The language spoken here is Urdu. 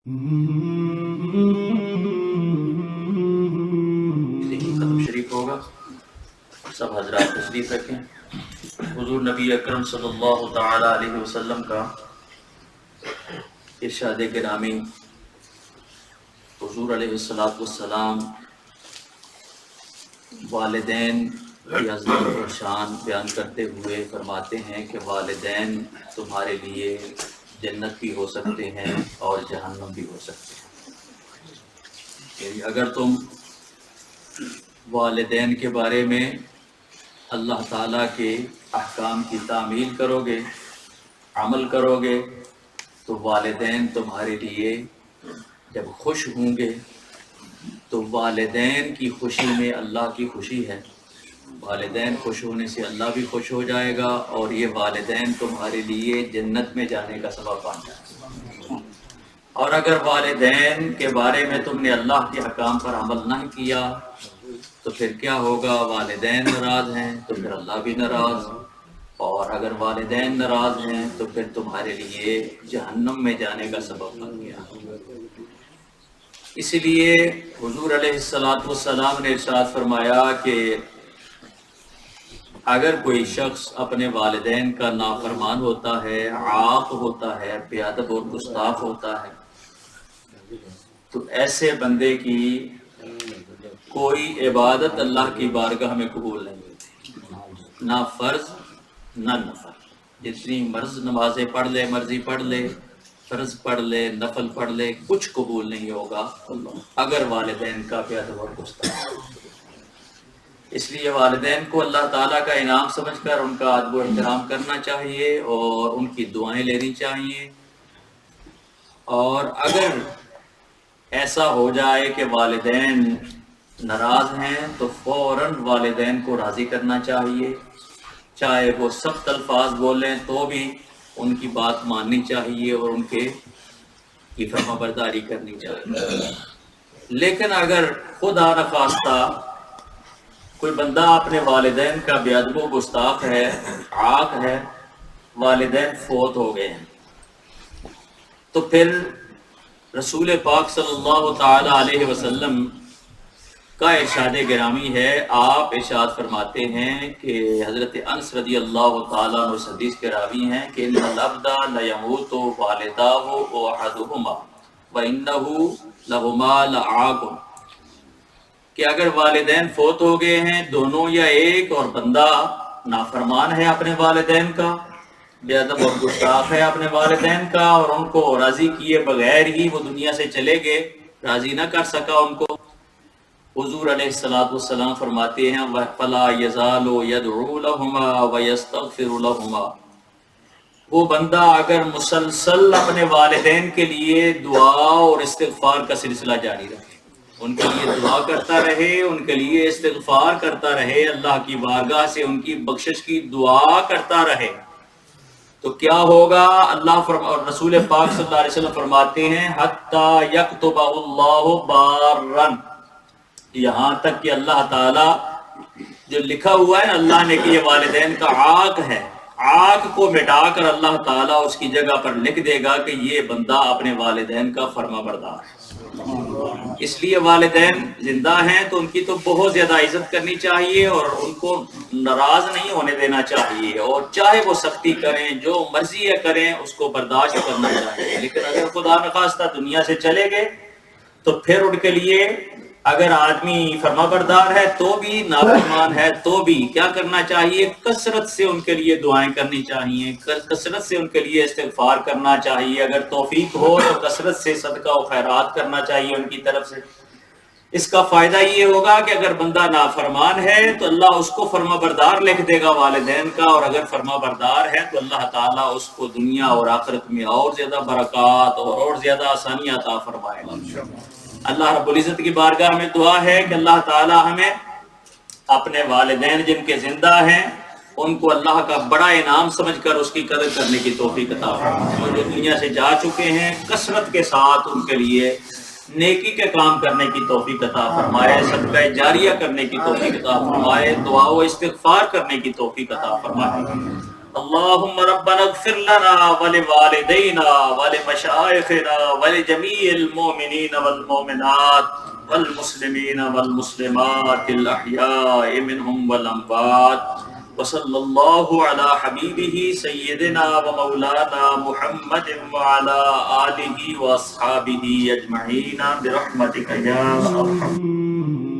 ختم شریف ہوگا، سب حضرات تشریف رکھیں۔ حضور نبی اکرم صلی اللہ تعالی علیہ وسلم کا ارشاد گرامی، حضور علیہ السلام والدین کی عظمت اور شان بیان کرتے ہوئے فرماتے ہیں کہ والدین تمہارے لیے جنت بھی ہو سکتے ہیں اور جہنم بھی ہو سکتے ہیں۔ یعنی اگر تم والدین کے بارے میں اللہ تعالیٰ کے احکام کی تعمیل کرو گے، عمل کرو گے، تو والدین تمہارے لیے جب خوش ہوں گے تو والدین کی خوشی میں اللہ کی خوشی ہے، والدین خوش ہونے سے اللہ بھی خوش ہو جائے گا، اور یہ والدین تمہارے لیے جنت میں جانے کا سبب بن جائے گا۔ اور اگر والدین کے بارے میں تم نے اللہ کے حکام پر عمل نہ کیا تو پھر کیا ہوگا؟ والدین ناراض ہیں تو پھر اللہ بھی ناراض، اور اگر والدین ناراض ہیں تو پھر تمہارے لیے جہنم میں جانے کا سبب بن گیا۔ اسی لیے حضور علیہ السلام نے ارشاد فرمایا کہ اگر کوئی شخص اپنے والدین کا نافرمان ہوتا ہے، عاق ہوتا ہے، بے ادب اور گستاخ ہوتا ہے، تو ایسے بندے کی کوئی عبادت اللہ کی بارگاہ میں قبول نہیں ہوتی، نہ فرض نہ نفل۔ جتنی نمازیں پڑھ لے، مرضی پڑھ لے، فرض پڑھ لے، نفل پڑھ لے، کچھ قبول نہیں ہوگا اگر والدین کا بے ادب اور گستاخ۔ اس لیے والدین کو اللہ تعالیٰ کا انعام سمجھ کر ان کا ادب و احترام کرنا چاہیے اور ان کی دعائیں لینی چاہیے۔ اور اگر ایسا ہو جائے کہ والدین ناراض ہیں تو فوراً والدین کو راضی کرنا چاہیے، چاہے وہ سخت الفاظ بولیں تو بھی ان کی بات ماننی چاہیے اور ان کی فرما برداری کرنی چاہیے۔ لیکن اگر خدا نخواستہ کوئی بندہ اپنے والدین کا بے ادب و گستاخ ہے، عاق ہے، والدین فوت ہو گئے ہیں، تو پھر رسول پاک صلی اللہ تعالی علیہ وسلم کا ارشاد گرامی ہے، آپ ارشاد فرماتے ہیں کہ حضرت انس رضی اللہ تعالیٰ عنہ اس حدیث کے راوی ہیں کہ ان العبد لیموت والداہ واحدہما وانہ لہما لعاق، کہ اگر والدین فوت ہو گئے ہیں دونوں یا ایک، اور بندہ نافرمان ہے اپنے والدین کا، بے ادب اور گستاخ ہے اپنے والدین کا، اور ان کو راضی کیے بغیر ہی وہ دنیا سے چلے گئے، راضی نہ کر سکا ان کو، حضور علیہ السلام فرماتے ہیں فَلَا يَزَالُ يَدْعُو لَهُمَا وَيَسْتَغْفِرُ لَهُمَا، وہ بندہ اگر مسلسل اپنے والدین کے لیے دعا اور استغفار کا سلسلہ جاری رکھے، ان کے لیے دعا کرتا رہے، ان کے لیے استغفار کرتا رہے، اللہ کی بارگاہ سے ان کی بخشش کی دعا کرتا رہے، تو کیا ہوگا؟ اللہ اور رسول پاک صلی اللہ علیہ وسلم فرماتے ہیں حتی یکتب اللہ بارن، یہاں تک کہ اللہ تعالیٰ جو لکھا ہوا ہے نا اللہ نے کہ یہ والدین کا عاق ہے، عاق کو مٹا کر اللہ تعالیٰ اس کی جگہ پر لکھ دے گا کہ یہ بندہ اپنے والدین کا فرما بردار ہے۔ اس لیے والدین زندہ ہیں تو ان کی تو بہت زیادہ عزت کرنی چاہیے اور ان کو ناراض نہیں ہونے دینا چاہیے، اور چاہے وہ سختی کریں، جو مرضی ہے کریں، اس کو برداشت کرنا چاہیے۔ لیکن اگر خدا نخواستہ دنیا سے چلے گئے تو پھر ان کے لیے اگر آدمی فرما بردار ہے تو بھی، نافرمان ہے تو بھی کیا کرنا چاہیے؟ کثرت سے ان کے لیے دعائیں کرنی چاہیے، کثرت سے ان کے لیے استغفار کرنا چاہیے، اگر توفیق ہو تو کثرت سے صدقہ و خیرات کرنا چاہیے ان کی طرف سے۔ اس کا فائدہ یہ ہوگا کہ اگر بندہ نافرمان ہے تو اللہ اس کو فرما بردار لکھ دے گا والدین کا، اور اگر فرما بردار ہے تو اللہ تعالیٰ اس کو دنیا اور آخرت میں اور زیادہ برکات اور زیادہ آسانیاں عطا فرمائے گا۔ اللہ رب العزت کی بارگاہ میں دعا ہے کہ اللہ تعالیٰ ہمیں اپنے والدین جن کے زندہ ہیں ان کو اللہ کا بڑا انعام سمجھ کر اس کی قدر کرنے کی توفیق عطا فرمائے، اور جو دنیا سے جا چکے ہیں کثرت کے ساتھ ان کے لیے نیکی کے کام کرنے کی توفیق عطا فرمائے، صدقہ جاریہ کرنے کی توفیق عطا فرمائے، دعا و استغفار کرنے کی توفیق عطا فرمائے۔ اللهم ربنا اغفر لنا ولوالدينا ولمشايخنا ولجميع المؤمنين والمؤمنات والمسلمين والمسلمات الأحياء منهم والأموات وصلى الله على حبيبه سيدنا ومولانا محمد وعلى آله وأصحابه أجمعين برحمتك يا أرحم